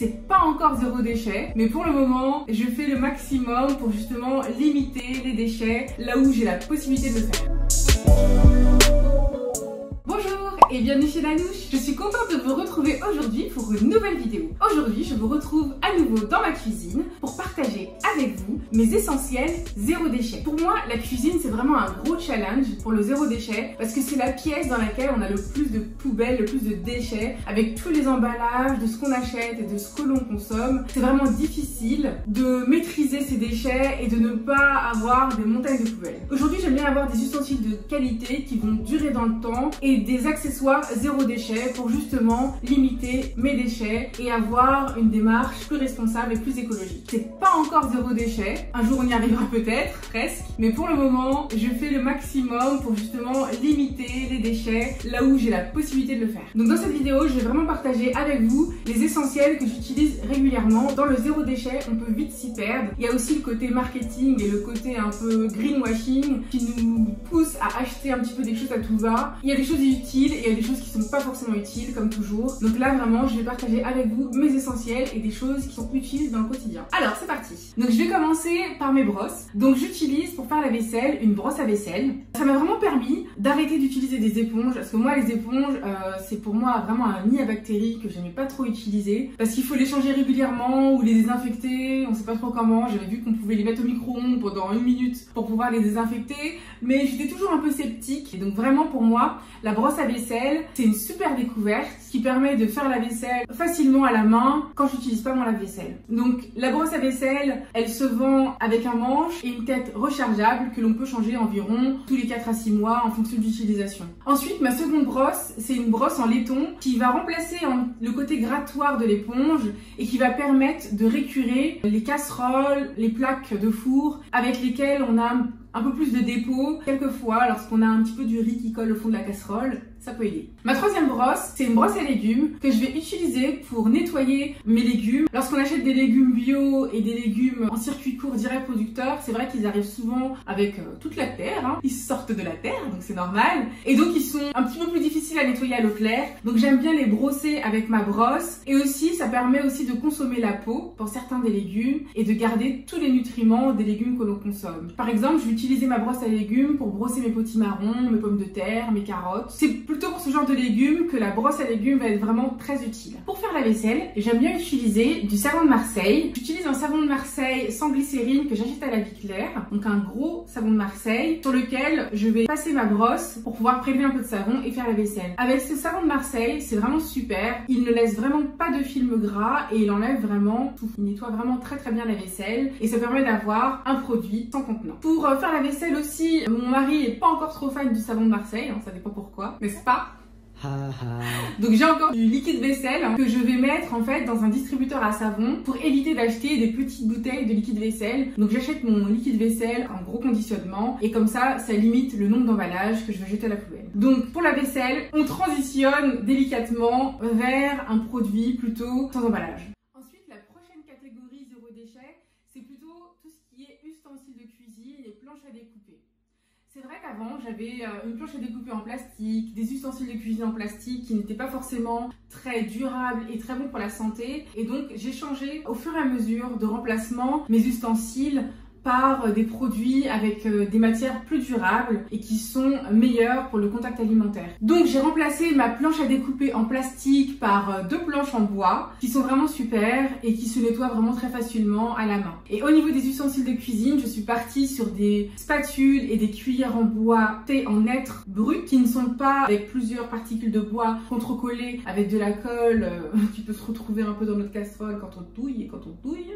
C'est pas encore zéro déchet, mais pour le moment, je fais le maximum pour justement limiter les déchets là où j'ai la possibilité de le faire. Bonjour et bienvenue chez Nanouche. Je suis contente de vous retrouver aujourd'hui pour une nouvelle vidéo. Aujourd'hui, je vous retrouve à nouveau dans ma cuisine pour partager avec vous mes essentiels zéro déchet. Pour moi, la cuisine, c'est vraiment un gros challenge pour le zéro déchet parce que c'est la pièce dans laquelle on a le plus de poubelles, le plus de déchets avec tous les emballages, de ce qu'on achète et de ce que l'on consomme. C'est vraiment difficile de maîtriser ces déchets et de ne pas avoir des montagnes de poubelles. Aujourd'hui, j'aime bien avoir des ustensiles de qualité qui vont durer dans le temps et des accessoires zéro déchet pour justement limiter mes déchets et avoir une démarche plus responsable et plus écologique. C'est pas encore zéro déchet, un jour on y arrivera peut-être, presque, mais pour le moment je fais le maximum pour justement limiter les déchets là où j'ai la possibilité de le faire. Donc dans cette vidéo je vais vraiment partager avec vous les essentiels que j'utilise régulièrement. Dans le zéro déchet on peut vite s'y perdre, il y a aussi le côté marketing et le côté un peu greenwashing qui nous pousse à acheter un petit peu des choses à tout va. Il y a des choses utiles et il y a des choses qui sont pas forcément utiles comme toujours. Donc là vraiment je vais partager avec vous mes essentiels et des choses qui sont utiles dans le quotidien. Alors c'est parti. Donc je vais commencer par mes brosses. Donc j'utilise pour faire la vaisselle une brosse à vaisselle. Ça m'a vraiment permis d'arrêter d'utiliser des éponges parce que moi les éponges c'est pour moi vraiment un nid à bactéries que j'aimais pas trop utiliser parce qu'il faut les changer régulièrement ou les désinfecter, on sait pas trop comment. J'avais vu qu'on pouvait les mettre au micro-ondes pendant 1 minute pour pouvoir les désinfecter, mais j'étais toujours un peu sceptique et donc vraiment pour moi la brosse à vaisselle c'est une super découverte qui permet de faire la vaisselle facilement à la main quand j'utilise pas mon lave-vaisselle. Donc la brosse à vaisselle elle se vend avec un manche et une tête rechargeable que l'on peut changer environ tous les 4 à 6 mois en fonction de l'utilisation. Ensuite ma seconde brosse c'est une brosse en laiton qui va remplacer le côté grattoir de l'éponge et qui va permettre de récurer les casseroles, les plaques de four avec lesquelles on a un peu plus de dépôt. Quelquefois, lorsqu'on a un petit peu du riz qui colle au fond de la casserole, ça peut aider. Ma troisième brosse, c'est une brosse à légumes que je vais utiliser pour nettoyer mes légumes. Lorsqu'on achète des légumes bio et des légumes en circuit court direct producteur, c'est vrai qu'ils arrivent souvent avec toute la terre, hein. Ils sortent de la terre, donc c'est normal. Et donc ils sont un petit peu plus difficiles à nettoyer à l'eau claire. Donc j'aime bien les brosser avec ma brosse. Et aussi, ça permet aussi de consommer la peau pour certains des légumes et de garder tous les nutriments des légumes que l'on consomme. Par exemple, je vais utiliser ma brosse à légumes pour brosser mes potimarrons, mes pommes de terre, mes carottes. C'est plutôt pour ce genre de légumes que la brosse à légumes va être vraiment très utile. Pour faire la vaisselle, j'aime bien utiliser du savon de Marseille. J'utilise un savon de Marseille sans glycérine que j'achète à la vie claire, donc un gros savon de Marseille sur lequel je vais passer ma brosse pour pouvoir prélever un peu de savon et faire la vaisselle. Avec ce savon de Marseille, c'est vraiment super. Il ne laisse vraiment pas de film gras et il enlève vraiment tout. Il nettoie vraiment très bien la vaisselle et ça permet d'avoir un produit sans contenant. Pour faire la vaisselle aussi, mon mari est pas encore trop fan du savon de Marseille, hein, ça dépend pourquoi, n'est-ce pas? Donc j'ai encore du liquide vaisselle que je vais mettre en fait dans un distributeur à savon pour éviter d'acheter des petites bouteilles de liquide vaisselle. Donc j'achète mon liquide vaisselle en gros conditionnement et comme ça limite le nombre d'emballages que je vais jeter à la poubelle. Donc pour la vaisselle, on transitionne délicatement vers un produit plutôt sans emballage. Ensuite la prochaine catégorie zéro déchet, c'est plutôt tout ce qui est ustensiles de cuisine et planches à découper. C'est vrai qu'avant, j'avais une planche à découper en plastique, des ustensiles de cuisine en plastique qui n'étaient pas forcément très durables et très bons pour la santé. Et donc, j'ai changé au fur et à mesure de remplacement mes ustensiles par des produits avec des matières plus durables et qui sont meilleures pour le contact alimentaire. Donc j'ai remplacé ma planche à découper en plastique par 2 planches en bois qui sont vraiment super et qui se nettoient vraiment très facilement à la main. Et au niveau des ustensiles de cuisine, je suis partie sur des spatules et des cuillères en bois taillées en hêtre brut qui ne sont pas avec plusieurs particules de bois contrecollées avec de la colle qui peut se retrouver un peu dans notre casserole quand on touille.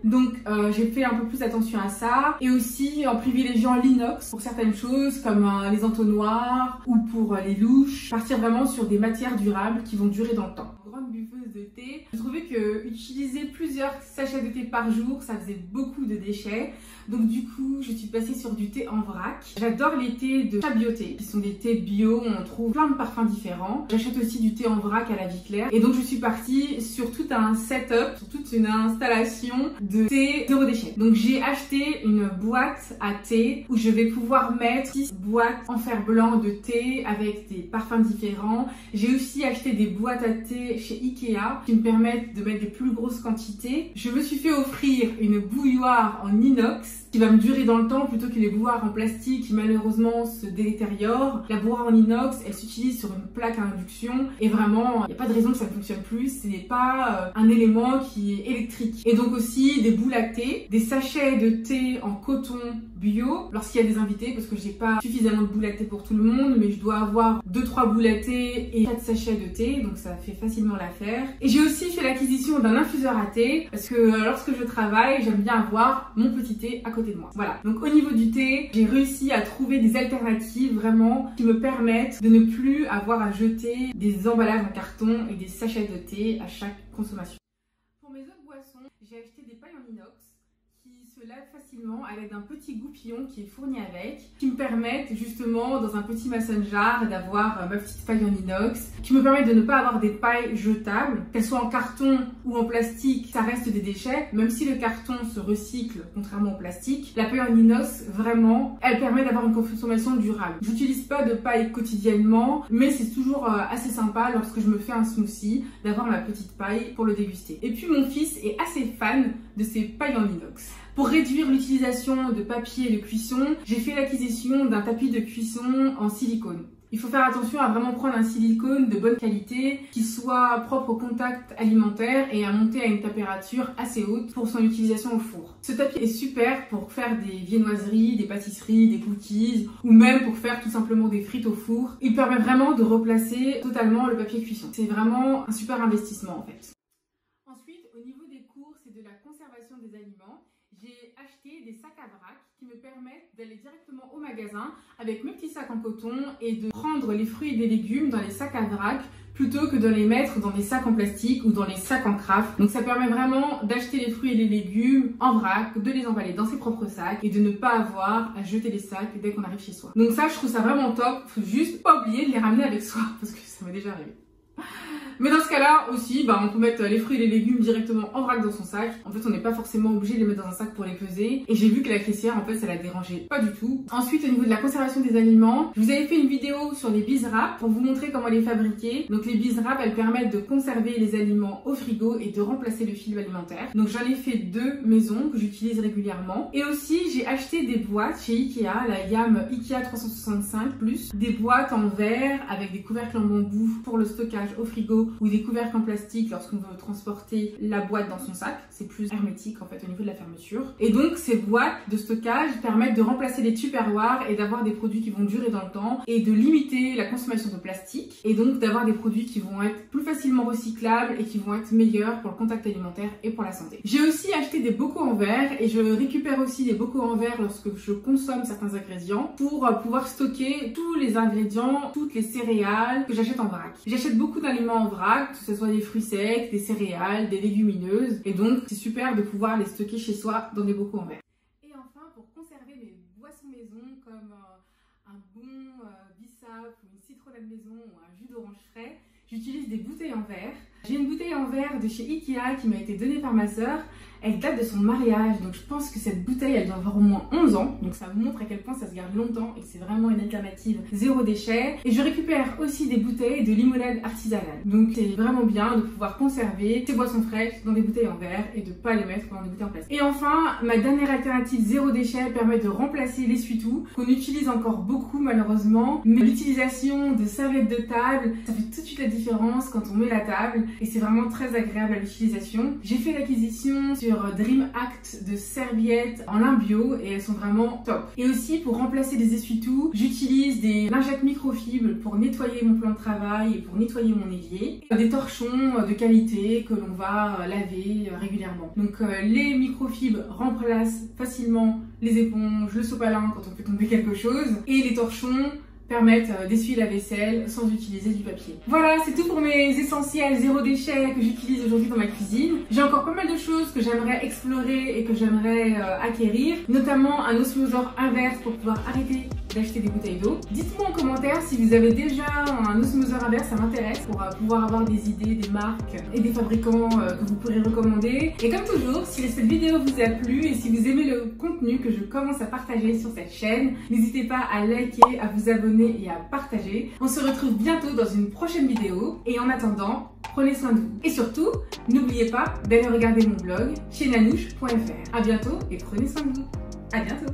Donc j'ai fait un peu plus attention à ça. Et aussi en privilégiant l'inox pour certaines choses comme les entonnoirs ou pour les louches. Partir vraiment sur des matières durables qui vont durer dans le temps. Grande buveuses de thé, je trouvais que utiliser plusieurs sachets de thé par jour, ça faisait beaucoup de déchets. Donc du coup, je suis passée sur du thé en vrac. J'adore les thés de Chabiothé, qui sont des thés bio, on trouve plein de parfums différents. J'achète aussi du thé en vrac à la vie claire. Et donc je suis partie sur tout un setup, sur toute une installation de thé zéro déchet. Donc j'ai acheté une boîte à thé où je vais pouvoir mettre 6 boîtes en fer blanc de thé avec des parfums différents. J'ai aussi acheté des boîtes à thé chez Ikea qui me permettent de mettre des plus grosses quantités. Je me suis fait offrir une bouilloire en inox qui va me durer dans le temps plutôt que les bouilloires en plastique qui malheureusement se détériorent. La bouilloire en inox, elle s'utilise sur une plaque à induction et vraiment, il n'y a pas de raison que ça ne fonctionne plus. Ce n'est pas un élément qui est électrique. Et donc aussi des boules à thé, des sachets de thé en coton bio lorsqu'il y a des invités, parce que j'ai pas suffisamment de boules à thé pour tout le monde, mais je dois avoir 2-3 boules à thé et 4 sachets de thé, donc ça fait facilement l'affaire. Et j'ai aussi fait l'acquisition d'un infuseur à thé, parce que lorsque je travaille, j'aime bien avoir mon petit thé à côté de moi. Voilà, donc au niveau du thé, j'ai réussi à trouver des alternatives vraiment qui me permettent de ne plus avoir à jeter des emballages en carton et des sachets de thé à chaque consommation. Pour mes autres boissons, j'ai acheté des pailles en inox qui se lavent facilement à l'aide d'un petit goupillon qui est fourni avec, qui me permettent justement dans un petit mason jar d'avoir ma petite paille en inox, qui me permettent de ne pas avoir des pailles jetables, qu'elles soient en carton ou en plastique, ça reste des déchets, même si le carton se recycle contrairement au plastique. La paille en inox, vraiment, elle permet d'avoir une consommation durable. J'utilise pas de paille quotidiennement, mais c'est toujours assez sympa lorsque je me fais un smoothie d'avoir ma petite paille pour le déguster. Et puis mon fils est assez fan de ces pailles en inox. Pour réduire l'utilisation de papier de cuisson, j'ai fait l'acquisition d'un tapis de cuisson en silicone. Il faut faire attention à vraiment prendre un silicone de bonne qualité, qui soit propre au contact alimentaire et à monter à une température assez haute pour son utilisation au four. Ce tapis est super pour faire des viennoiseries, des pâtisseries, des cookies ou même pour faire tout simplement des frites au four. Il permet vraiment de replacer totalement le papier cuisson. C'est vraiment un super investissement en fait. Ensuite, au niveau des courses et de la conservation des aliments, j'ai acheté des sacs à vrac qui me permettent d'aller directement au magasin avec mes petits sacs en coton et de prendre les fruits et les légumes dans les sacs à vrac plutôt que de les mettre dans des sacs en plastique ou dans les sacs en craft. Donc ça permet vraiment d'acheter les fruits et les légumes en vrac, de les emballer dans ses propres sacs et de ne pas avoir à jeter les sacs dès qu'on arrive chez soi. Donc ça, je trouve ça vraiment top. Faut juste pas oublier de les ramener avec soi parce que ça m'est déjà arrivé. Mais dans ce cas-là aussi, on peut mettre les fruits et les légumes directement en vrac dans son sac. En fait, on n'est pas forcément obligé de les mettre dans un sac pour les peser. Et j'ai vu que la caissière, en fait, ça la dérangeait pas du tout. Ensuite, au niveau de la conservation des aliments, je vous avais fait une vidéo sur les Biz Wrap pour vous montrer comment les fabriquer. Donc les Biz Wrap, elles permettent de conserver les aliments au frigo et de remplacer le fil alimentaire. Donc j'en ai fait 2 maisons que j'utilise régulièrement. Et aussi, j'ai acheté des boîtes chez Ikea, la gamme Ikea 365+, des boîtes en verre avec des couvercles en bambou pour le stockage au frigo ou des couvercles en plastique lorsqu'on veut transporter la boîte dans son sac. C'est plus hermétique en fait au niveau de la fermeture. Et donc ces boîtes de stockage permettent de remplacer les tupperwares et d'avoir des produits qui vont durer dans le temps et de limiter la consommation de plastique et donc d'avoir des produits qui vont être plus facilement recyclables et qui vont être meilleurs pour le contact alimentaire et pour la santé. J'ai aussi acheté des bocaux en verre et je récupère aussi des bocaux en verre lorsque je consomme certains ingrédients pour pouvoir stocker tous les ingrédients, toutes les céréales que j'achète en vrac. J'achète beaucoup d'aliments en vrac, que ce soit des fruits secs, des céréales, des légumineuses. Et donc, c'est super de pouvoir les stocker chez soi dans des bocaux en verre. Et enfin, pour conserver mes boissons maison, comme un bon bissap, ou une citronnade maison, ou un jus d'orange frais, j'utilise des bouteilles en verre. J'ai une bouteille en verre de chez Ikea qui m'a été donnée par ma sœur. Elle date de son mariage, donc je pense que cette bouteille, elle doit avoir au moins 11 ans. Donc ça montre à quel point ça se garde longtemps et que c'est vraiment une alternative zéro déchet. Et je récupère aussi des bouteilles de limonade artisanale. Donc c'est vraiment bien de pouvoir conserver ses boissons fraîches dans des bouteilles en verre et de ne pas les mettre dans des bouteilles en plastique. Et enfin, ma dernière alternative zéro déchet permet de remplacer l'essuie-tout, qu'on utilise encore beaucoup malheureusement. Mais l'utilisation de serviettes de table, ça fait tout de suite la différence quand on met la table. Et c'est vraiment très agréable à l'utilisation. J'ai fait l'acquisition sur Dream Act de serviettes en lin bio et elles sont vraiment top. Et aussi pour remplacer les essuie-tout, j'utilise des lingettes microfibres pour nettoyer mon plan de travail et pour nettoyer mon évier. Des torchons de qualité que l'on va laver régulièrement. Donc les microfibres remplacent facilement les éponges, le sopalin quand on fait tomber quelque chose et les torchons permettent d'essuyer la vaisselle sans utiliser du papier. Voilà, c'est tout pour mes essentiels zéro déchet que j'utilise aujourd'hui dans ma cuisine. J'ai encore pas mal de choses que j'aimerais explorer et que j'aimerais acquérir, notamment un osmoseur inverse pour pouvoir arrêter d'acheter des bouteilles d'eau. Dites-moi en commentaire si vous avez déjà un osmoseur inverse, ça m'intéresse pour pouvoir avoir des idées, des marques et des fabricants que vous pourrez recommander. Et comme toujours, si cette vidéo vous a plu et si vous aimez le contenu que je commence à partager sur cette chaîne, n'hésitez pas à liker, à vous abonner abonner et à partager. On se retrouve bientôt dans une prochaine vidéo. Et en attendant, prenez soin de vous. Et surtout, n'oubliez pas d'aller regarder mon blog chez nanouche.fr. À bientôt et prenez soin de vous. À bientôt.